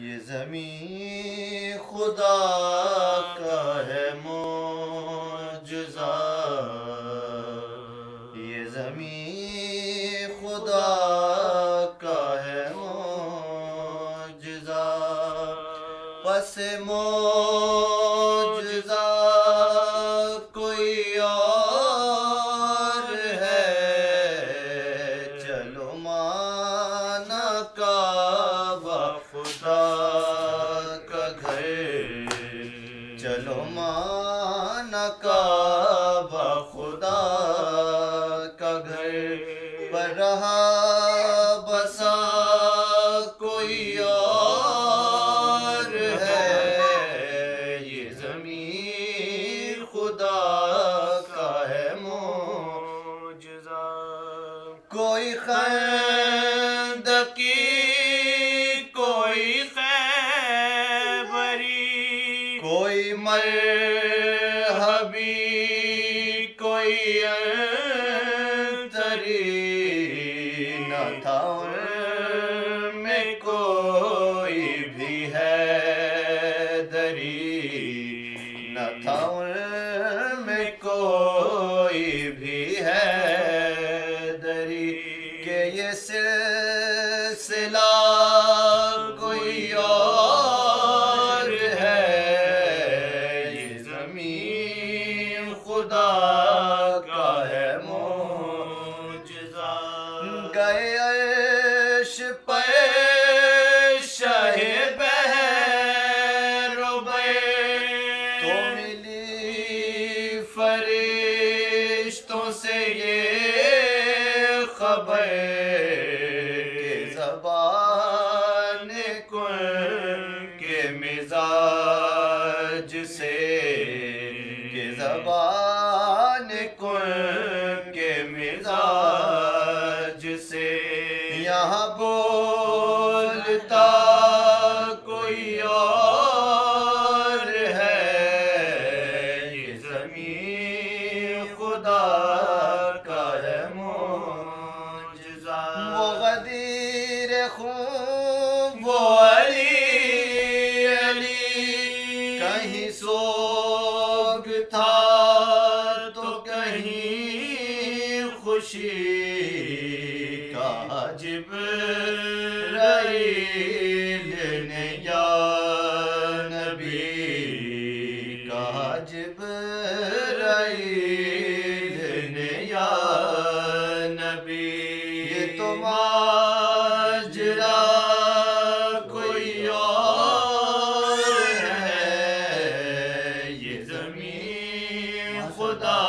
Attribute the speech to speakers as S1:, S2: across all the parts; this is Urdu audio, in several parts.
S1: یہ زمین خدا کا ہے معجزہ، یہ زمین خدا کا ہے معجزہ، پس معجزہ کوئی اور ہے، چلو مانا کعبہ خدا کا گھر، چلو مانا کعبہ خدا کا گھر، پر رہا بسا کوئی اور ہے، یہ زمین خدا کا ہے معجزہ، کوئی خندقی کوئی خیبری، کوئی مرحبی کوئی انتری، نہ تھا ان میں کوئی بھی حیدری، نہ تھا ان میں کوئی بھی حیدری، کہ یہ سلسلہ کوئی اور ہے، یہ زمین خدا کا ہے معجزہ، گئے عرش پہ شاہ بحر و بر، تو ملی فرشتوں سے یہ خبر، کہ زبان کن کے مزاج سے، کہ زبان کن کے مزاج سے، یہاں بولتا کوئی اور ہے، یہ زمین خدا کا ہے معجزہ، وہ غدیر خون وہ علی علی، کہیں سوگ تھا تو کہیں خوشی، کہا جبرائیل نے یا نبی، کہا جبرائیل نے یا نبی، یہ تو ماجرا کوئی اور ہے، یہ زمین خدا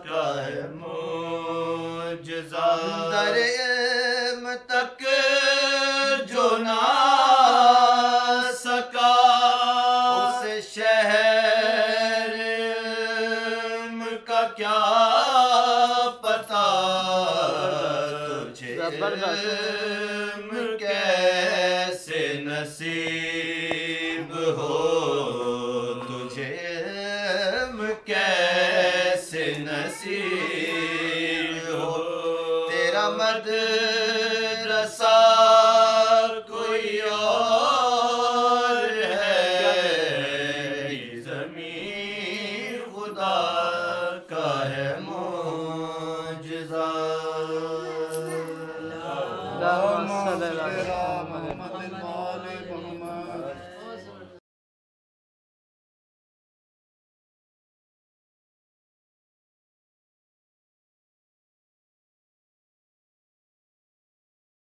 S1: کا ہے معجزہ، در علم تک جو نہ سکا، اسے شہر علم کا کیا پتا، تجھے علم کیسے نصیب ہو، تجھے علم کیسے نصیب ہو، تیرا مدرسہ کوئی اور ہے، یہ زمین خدا کا ہے معجزہ۔